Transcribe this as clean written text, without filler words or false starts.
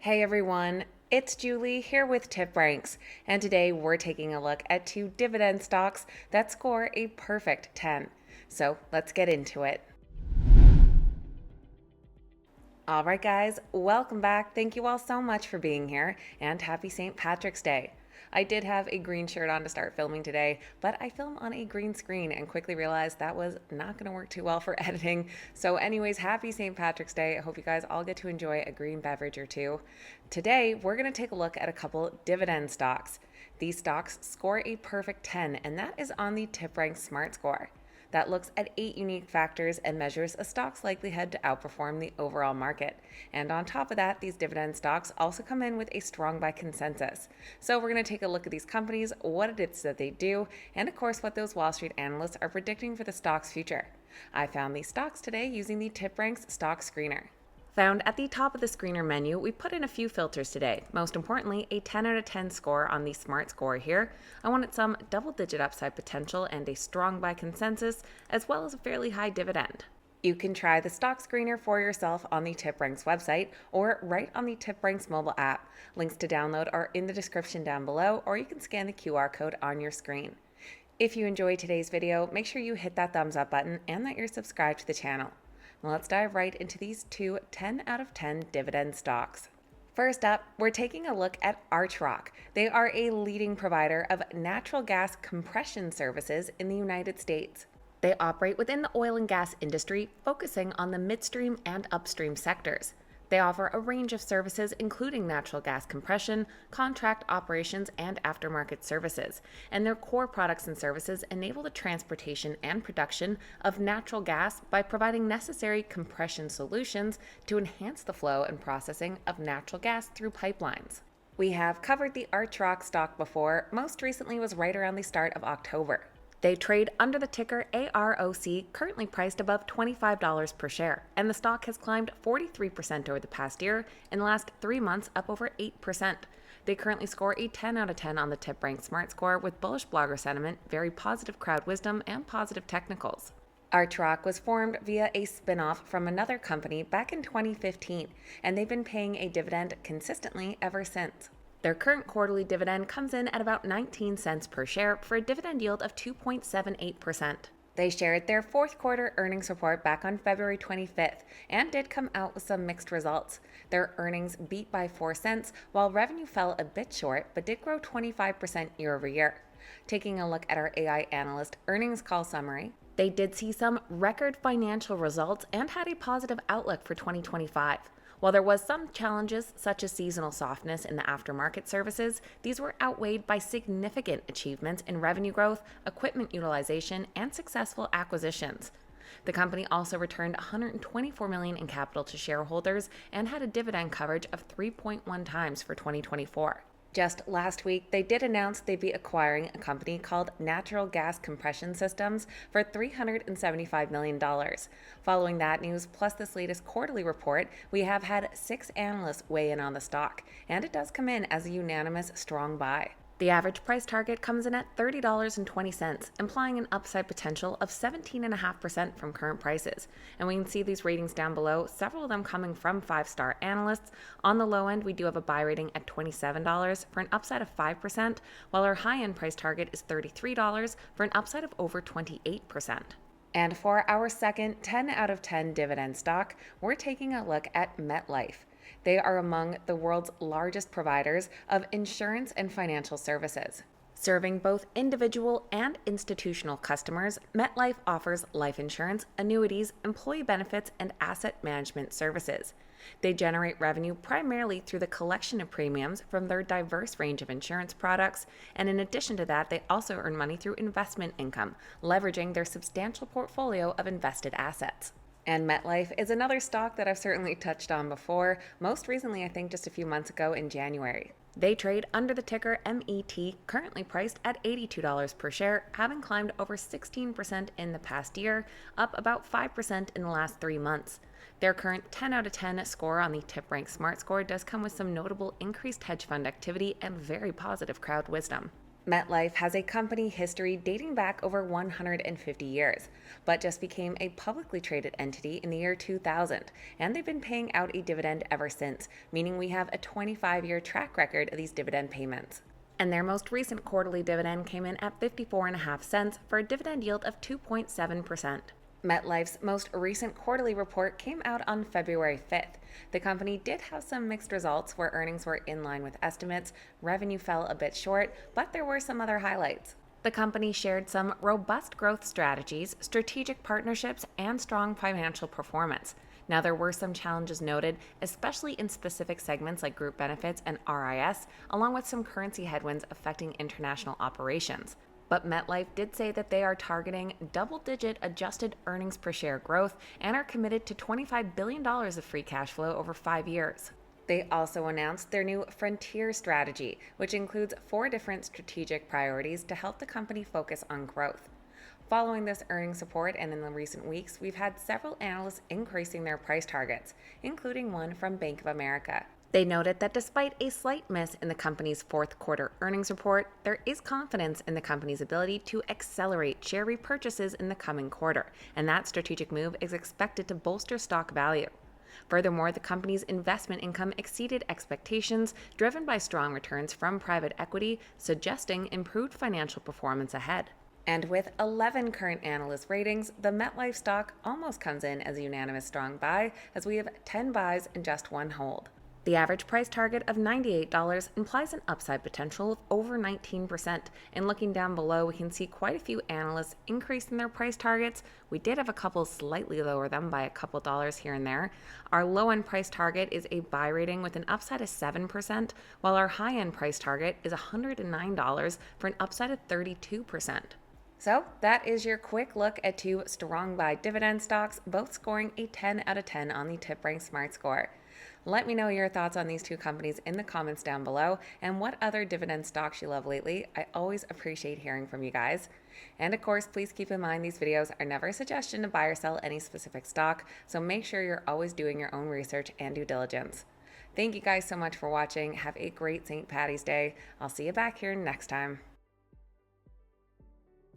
Hey everyone, it's Julie here with TipRanks, and today we're taking a look at two dividend stocks that score a perfect 10. So let's get into it. Alright guys, welcome back. Thank you all so much for being here, and happy St. Patrick's Day. I did have a green shirt on to start filming today, but I film on a green screen and quickly realized that was not going to work too well for editing. So anyways, happy St. Patrick's Day. I hope you guys all get to enjoy a green beverage or two. Today, we're going to take a look at a couple dividend stocks. These stocks score a perfect 10, and that is on the TipRanks Smart Score. That looks at 8 unique factors and measures a stock's likelihood to outperform the overall market. And on top of that, these dividend stocks also come in with a strong buy consensus. So we're going to take a look at these companies, what it is that they do, and of course what those Wall Street analysts are predicting for the stock's future. I found these stocks today using the TipRanks Stock Screener. Found at the top of the screener menu, we put in a few filters today. Most importantly, a 10 out of 10 score on the Smart Score here. I wanted some double-digit upside potential and a strong buy consensus, as well as a fairly high dividend. You can try the stock screener for yourself on the TipRanks website or right on the TipRanks mobile app. Links to download are in the description down below, or you can scan the QR code on your screen. If you enjoyed today's video, make sure you hit that thumbs up button and that you're subscribed to the channel. Well, let's dive right into these two 10 out of 10 dividend stocks. First up, we're taking a look at Archrock. They are a leading provider of natural gas compression services in the United States. They operate within the oil and gas industry, focusing on the midstream and upstream sectors. They offer a range of services including natural gas compression, contract operations, and aftermarket services, and their core products and services enable the transportation and production of natural gas by providing necessary compression solutions to enhance the flow and processing of natural gas through pipelines. We have covered the Archrock stock before, most recently was right around the start of October. They trade under the ticker AROC, currently priced above $25 per share, and the stock has climbed 43% over the past year, in the last 3 months up over 8%. They currently score a 10 out of 10 on the TipRanks Smart Score with bullish blogger sentiment, very positive crowd wisdom, and positive technicals. Archrock was formed via a spin-off from another company back in 2015, and they've been paying a dividend consistently ever since. Their current quarterly dividend comes in at about 19 cents per share for a dividend yield of 2.78%. They shared their fourth quarter earnings report back on February 25th and did come out with some mixed results. Their earnings beat by 4 cents, while revenue fell a bit short but did grow 25% year over year. Taking a look at our AI analyst earnings call summary, they did see some record financial results and had a positive outlook for 2025. While there was some challenges, such as seasonal softness in the aftermarket services, these were outweighed by significant achievements in revenue growth, equipment utilization, and successful acquisitions. The company also returned $124 million in capital to shareholders and had a dividend coverage of 3.1 times for 2024. Just last week, they did announce they'd be acquiring a company called Natural Gas Compression Systems for $375 million. Following that news, plus this latest quarterly report, we have had 6 analysts weigh in on the stock, and it does come in as a unanimous strong buy. The average price target comes in at $30.20, implying an upside potential of 17.5% from current prices. And we can see these ratings down below, several of them coming from 5-star analysts. On the low end, we do have a buy rating at $27 for an upside of 5%, while our high-end price target is $33 for an upside of over 28%. And for our second 10 out of 10 dividend stock, we're taking a look at Metlife. They are among the world's largest providers of insurance and financial services. Serving both individual and institutional customers, Metlife offers life insurance, annuities, employee benefits, and asset management services. They generate revenue primarily through the collection of premiums from their diverse range of insurance products, and in addition to that, they also earn money through investment income, leveraging their substantial portfolio of invested assets. And Metlife is another stock that I've certainly touched on before, most recently I think just a few months ago in January. They trade under the ticker MET, currently priced at $82 per share, having climbed over 16% in the past year, up about 5% in the last 3 months. Their current 10 out of 10 score on the TipRanks Smart Score does come with some notable increased hedge fund activity and very positive crowd wisdom. Metlife has a company history dating back over 150 years, but just became a publicly traded entity in the year 2000, and they've been paying out a dividend ever since, meaning we have a 25-year track record of these dividend payments. And their most recent quarterly dividend came in at 54.5 cents for a dividend yield of 2.7%. MetLife's most recent quarterly report came out on February 5th. The company did have some mixed results where earnings were in line with estimates, revenue fell a bit short, but there were some other highlights. The company shared some robust growth strategies, strategic partnerships, and strong financial performance. Now, there were some challenges noted, especially in specific segments like group benefits and RIS, along with some currency headwinds affecting international operations. But MetLife did say that they are targeting double-digit adjusted earnings per share growth and are committed to $25 billion of free cash flow over 5 years. They also announced their new Frontier strategy, which includes 4 different strategic priorities to help the company focus on growth. Following this earnings support and in the recent weeks, we've had several analysts increasing their price targets, including one from Bank of America. They noted that despite a slight miss in the company's fourth quarter earnings report, there is confidence in the company's ability to accelerate share repurchases in the coming quarter, and that strategic move is expected to bolster stock value. Furthermore, the company's investment income exceeded expectations, driven by strong returns from private equity, suggesting improved financial performance ahead. And with 11 current analyst ratings, the MetLife stock almost comes in as a unanimous strong buy, as we have 10 buys and just 1 hold. The average price target of $98 implies an upside potential of over 19%, and looking down below, we can see quite a few analysts increasing their price targets. We did have a couple slightly lower them by a couple dollars here and there. Our low-end price target is a buy rating with an upside of 7%, while our high-end price target is $109 for an upside of 32%. So that is your quick look at 2 strong buy dividend stocks, both scoring a 10 out of 10 on the TipRanks Smart Score. Let me know your thoughts on these 2 companies in the comments down below, and what other dividend stocks you love lately. I always appreciate hearing from you guys. And of course, please keep in mind these videos are never a suggestion to buy or sell any specific stock, so make sure you're always doing your own research and due diligence. Thank you guys so much for watching. Have a great St. Patty's Day. I'll see you back here next time.